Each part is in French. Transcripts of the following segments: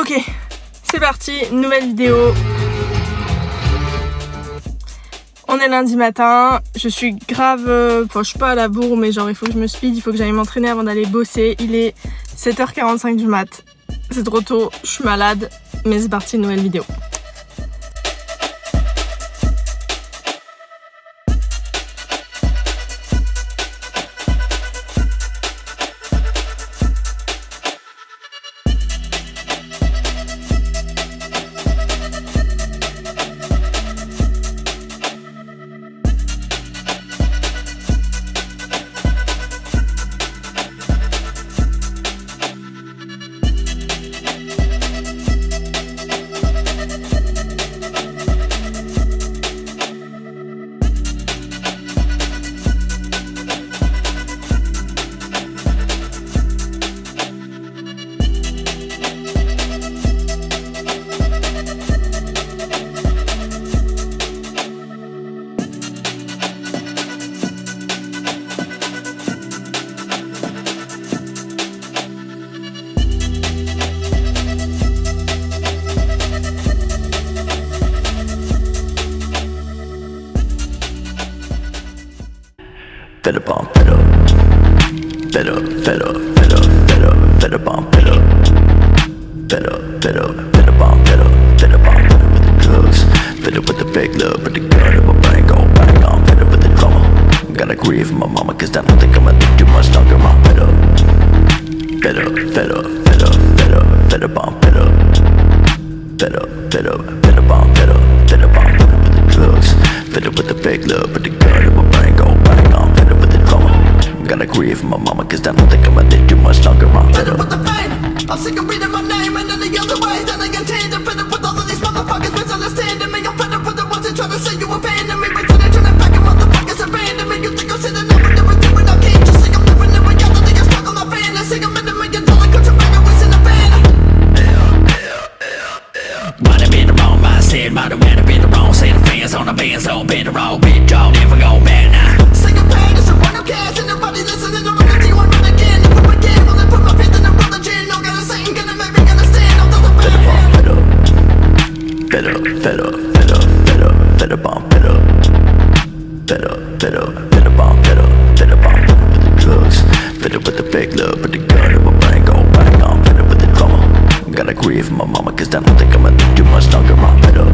Ok, c'est parti, nouvelle vidéo. On est lundi matin, je suis grave, je suis pas à la bourre, mais genre il faut que je me speed, il faut que j'aille m'entraîner avant d'aller bosser. Il est 7h45 du mat, c'est trop tôt, je suis malade, mais c'est parti, nouvelle vidéo. Fed up on fed up, fed up, fed up, fed up, fed up, fed up on fed up, fed up, fed up, fed up on fed up, fed up on fed up with the drugs, fed up with the fake love, with the gun in my brain go bang on, fed up with the drama. Gotta grieve for my mama, cause I don't think I'ma live too much longer. I'm fed up, fed up, fed up, fed up, fed up, fed up on fed up, fed up, fed up, fed up on fed up, fed up on fed up with the drugs, fed up with the fake love, with the gun in my brain go bang on. Gotta grieve for my mama, cause I don't think I'ma live too much longer. I'm fed up with the pain, I'm sick of reading my name and any other way that I contain. I'm fed up with all of these motherfuckers misunderstanding me. I'm fed up with the ones that try to say you abandoned me, but then turning back and motherfuckers abandon me. You think I'm sitting over there with you and I can't just think I'm living in reality. I'm stuck on my fantasy, I'm in $1 million country back and wasting a fan. Might have been the wrong mindset, might have been the wrong set of fans on the bands, on been the wrong bit, y'all never go back now. Sick of pain, it's a run of cash and nobody listening to what you want to again. If I'm again, will I put my faith in the religion? No gotta say, gonna make me understand. I'm the fed up, fed up, fed up, fed up, fed up, fed up, fed up, fed up, fed up, fed up, fed up, fed up, fed up with the drugs, fed up with the fake love, with the gun in my brain go bang on, fed up with the drama. Gotta grieve for my mama, cause I don't think I'ma live too much longer. I'm fed up,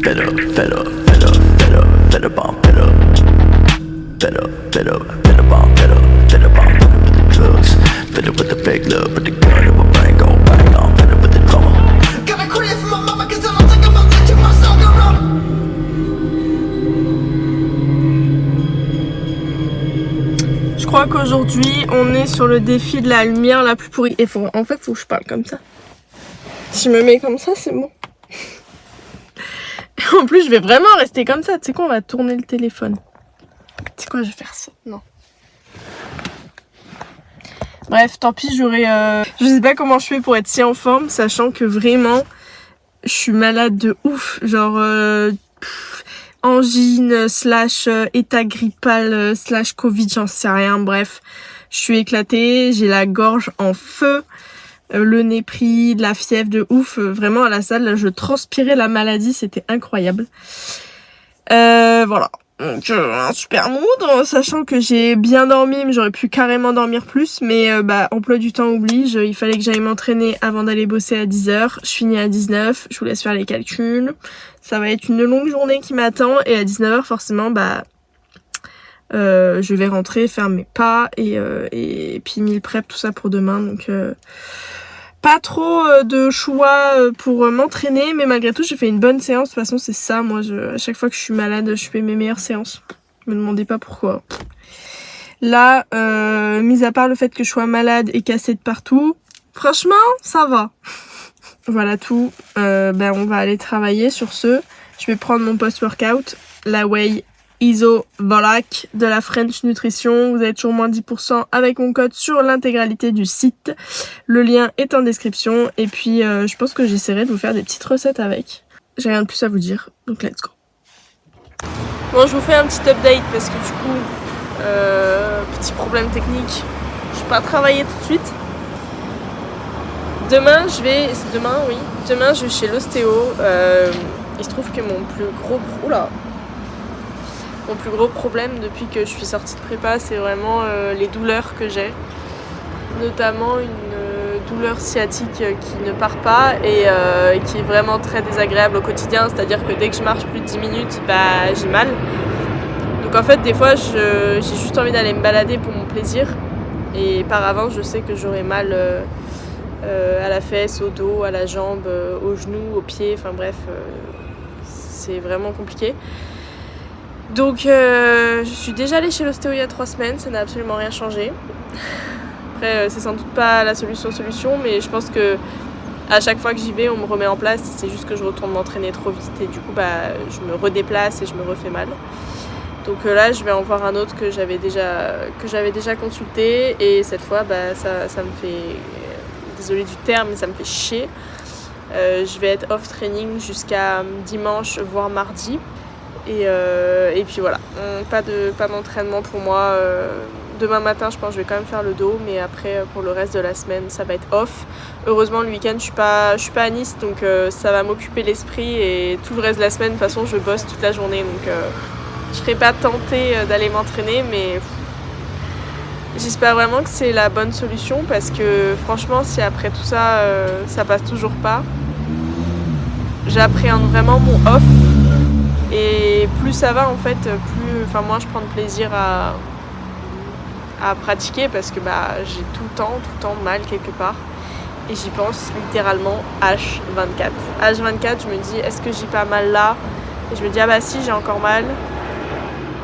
fed up, fed up, fed up, fed up, fed up, fed up. Fed up, fed up, fed up, fed up, fed up, fed up with the drugs, fed up with the fake love, with the gun in my brain go bang on, fed up with the drama. Gotta grieve for my mama, cause I don't think I'ma live too much longer. Je crois qu'aujourd'hui on est sur le défi de la lumière la plus pourrie. Et en fait faut que je parle comme ça. Si je me mets comme ça c'est bon. En plus je vais vraiment rester comme ça. Tu sais quoi, on va tourner le téléphone. Tu sais quoi, je vais faire ça. Non. Bref, tant pis, j'aurais... Je sais pas comment je fais pour être si en forme, sachant que vraiment, je suis malade de ouf. Genre, angine, / état grippal, / Covid, j'en sais rien. Bref, je suis éclatée, j'ai la gorge en feu, le nez pris, de la fièvre de ouf. Vraiment, à la salle, là, je transpirais la maladie, c'était incroyable. Voilà. Donc un super mood, sachant que j'ai bien dormi, mais j'aurais pu carrément dormir plus, mais emploi du temps oblige, il fallait que j'aille m'entraîner avant d'aller bosser à 10h, je finis à 19h, je vous laisse faire les calculs, ça va être une longue journée qui m'attend, et à 19h forcément je vais rentrer, faire mes pas, et puis meal prep, tout ça pour demain, donc pas trop de choix pour m'entraîner, mais malgré tout j'ai fait une bonne séance. De toute façon c'est ça, moi à chaque fois que je suis malade je fais mes meilleures séances, me demandez pas pourquoi. Là mis à part le fait que je sois malade et cassée de partout, franchement ça va. Voilà tout, on va aller travailler. Sur ce, je vais prendre mon post-workout, la whey Iso Volak de la French Nutrition. Vous avez toujours moins 10% avec mon code sur l'intégralité du site. Le lien est en description. Et puis je pense que j'essaierai de vous faire des petites recettes avec. J'ai rien de plus à vous dire, donc let's go. Bon, je vous fais un petit update parce que du coup, petit problème technique. Je vais pas travailler tout de suite. Demain, c'est demain, oui. Demain, je vais chez l'ostéo. Il se trouve que mon plus gros problème depuis que je suis sortie de prépa, c'est vraiment les douleurs que j'ai. Notamment une douleur sciatique qui ne part pas et qui est vraiment très désagréable au quotidien. C'est-à-dire que dès que je marche plus de 10 minutes, j'ai mal. Donc en fait, des fois, j'ai juste envie d'aller me balader pour mon plaisir. Et par avance, je sais que j'aurai mal à la fesse, au dos, à la jambe, au genou, au pied. Enfin bref, c'est vraiment compliqué. Donc je suis déjà allée chez l'ostéo il y a 3 semaines, ça n'a absolument rien changé. Après c'est sans doute pas la solution, mais je pense que à chaque fois que j'y vais on me remet en place, c'est juste que je retourne m'entraîner trop vite et du coup je me redéplace et je me refais mal. Donc là je vais en voir un autre que j'avais déjà consulté et cette fois ça me fait, désolée du terme, mais ça me fait chier. Je vais être off training jusqu'à dimanche voire mardi. Et puis voilà, pas d'entraînement pour moi. Demain matin, je pense que je vais quand même faire le dos, mais après, pour le reste de la semaine, ça va être off. Heureusement, le week-end, je suis pas à Nice, donc ça va m'occuper l'esprit. Et tout le reste de la semaine, de toute façon, je bosse toute la journée, donc je serai pas tentée d'aller m'entraîner, mais j'espère vraiment que c'est la bonne solution, parce que franchement, si après tout ça, ça passe toujours pas, j'appréhende vraiment mon off. Et plus ça va en fait, moins je prends de plaisir à pratiquer parce que j'ai tout le temps mal quelque part. Et j'y pense littéralement H24. H24, je me dis, est-ce que j'ai pas mal là? Et je me dis, si, j'ai encore mal.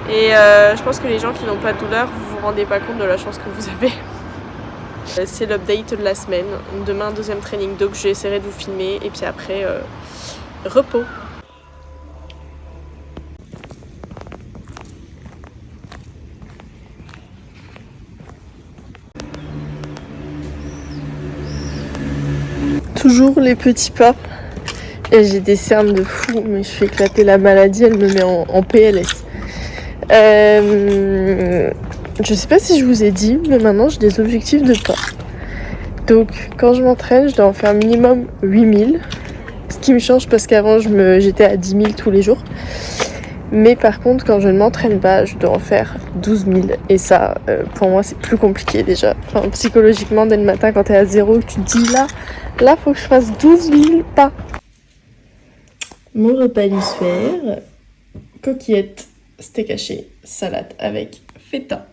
Et je pense que les gens qui n'ont pas de douleur, vous vous rendez pas compte de la chance que vous avez. C'est l'update de la semaine. Demain, 2e training, donc j'essaierai de vous filmer. Et puis après, repos. Toujours les petits pas. Et j'ai des cernes de fou, mais je fais éclater la maladie, elle me met en PLS. Je sais pas si je vous ai dit, mais maintenant j'ai des objectifs de pas. Donc quand je m'entraîne, je dois en faire minimum 8000. Ce qui me change parce qu'avant j'étais à 10 000 tous les jours. Mais par contre, quand je ne m'entraîne pas, je dois en faire 12 000. Et ça, pour moi, c'est plus compliqué déjà. Psychologiquement, dès le matin, quand t'es à 0, tu te dis là, faut que je fasse 12 000 pas. Mon repas du soir, coquillette, steak haché, salade avec feta.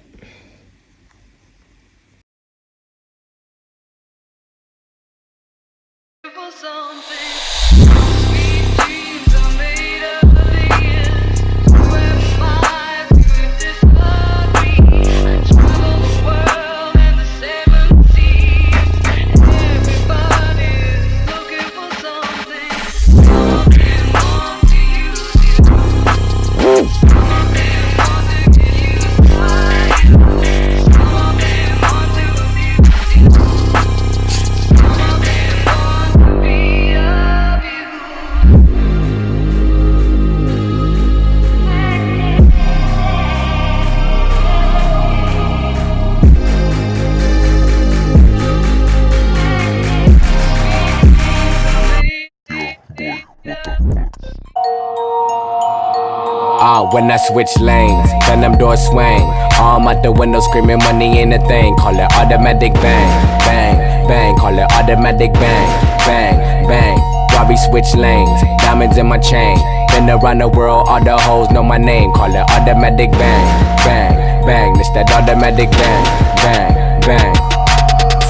When I switch lanes, then them doors swing. Arm out the window screaming money ain't a thing. Call it automatic bang, bang, bang. Call it automatic bang, bang, bang. Robbie switch lanes, diamonds in my chain. Been around the world, all the hoes know my name. Call it automatic bang, bang, bang. This that automatic bang, bang, bang.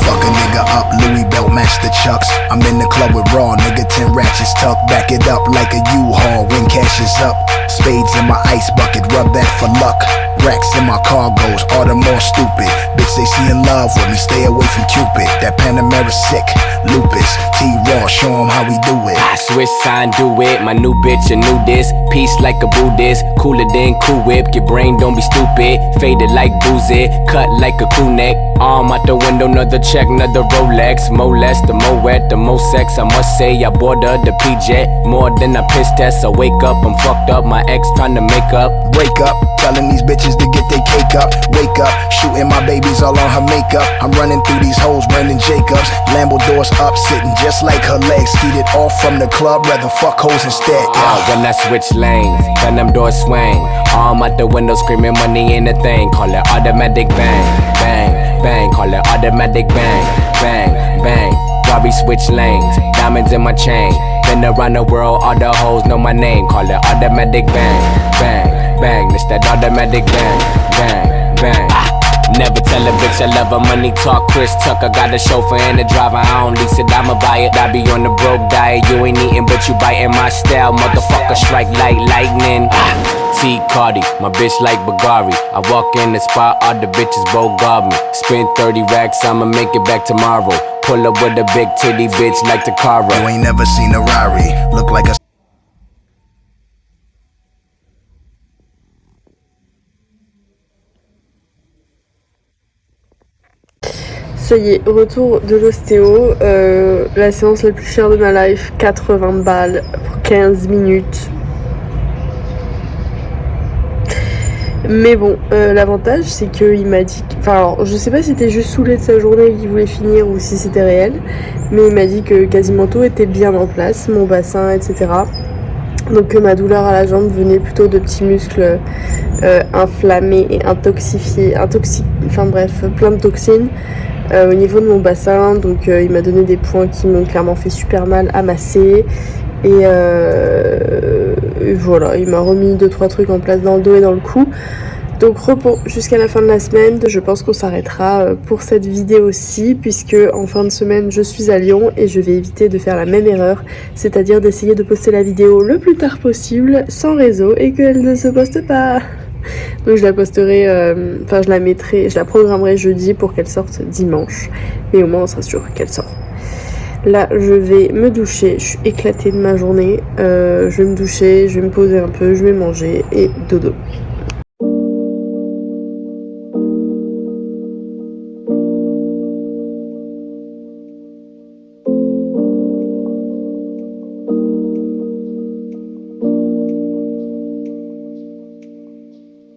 Fuck a nigga up, Louis belt match the chucks. I'm in the club with raw, nigga 10 ratchets tucked. Back it up like a U-Haul when cash is up. Spades in my ice bucket, rub that for luck. Racks in my cargoes, all the more stupid. Bitch, they see in love with me, stay away from Cupid. That Panamera sick, lupus, T-Raw, show 'em how we do it. I switch sign, do it. My new bitch, a new this. Peace like a Buddhist. Cooler than Cool Whip. Your brain don't be stupid. Faded like boozy. Cut like a crew neck. Arm out the window, another check, another Rolex. More less, the more wet, the more sex. I must say, I bought her the PJ. More than a piss test. I wake up, I'm fucked up. My ex trying to make up. Wake up, telling these bitches to get their cake up. Wake up, shooting my babies all on her makeup. I'm running through these hoes, Brandon Jacobs. Lambo doors up, sitting just like her legs. Skeeted off from the club, rather fuck hoes instead. When I switch lanes, then them doors swing. Arm out the window, screaming money ain't a thing. Call it automatic bang, bang, bang. Call it automatic bang, bang, bang. Robbie switch lanes, diamonds in my chain. Been around the world, all the hoes know my name. Call it automatic bang, bang, bang. It's that automatic bang, bang, bang. Never tell a bitch I love her, money talk. Chris Tucker got a chauffeur and a driver. I don't lease it, I'ma buy it. I be on the broke diet, you ain't eating, but you biting my style. Motherfucker, strike like lightning. T Cardi, my bitch like Bagari. I walk in the spot, all the bitches both guard me. Spend 30 racks, I'ma make it back tomorrow. Pull up with a big titty bitch like Takara. You ain't never seen a Rari, look like a Ça y est, retour de l'ostéo, la séance la plus chère de ma life, 80 balles pour 15 minutes. Mais bon, l'avantage c'est qu'il m'a dit, enfin alors je sais pas si c'était juste saoulé de sa journée qu'il voulait finir ou si c'était réel, mais il m'a dit que quasiment tout était bien en place, mon bassin, etc. Donc ma douleur à la jambe venait plutôt de petits muscles inflammés et intoxifiés, enfin bref, plein de toxines au niveau de mon bassin. Donc il m'a donné des points qui m'ont clairement fait super mal à masser. Et voilà, il m'a remis 2-3 trucs en place dans le dos et dans le cou. Donc repos jusqu'à la fin de la semaine. Je pense qu'on s'arrêtera pour cette vidéo-ci, puisque en fin de semaine je suis à Lyon et je vais éviter de faire la même erreur, c'est-à-dire d'essayer de poster la vidéo le plus tard possible sans réseau et qu'elle ne se poste pas. Donc je la posterai, enfin je la mettrai, je la programmerai jeudi pour qu'elle sorte dimanche, mais au moins on sera sûr qu'elle sort. Là je vais me doucher, je suis éclatée de ma journée, je vais me doucher, je vais me poser un peu, je vais manger et dodo.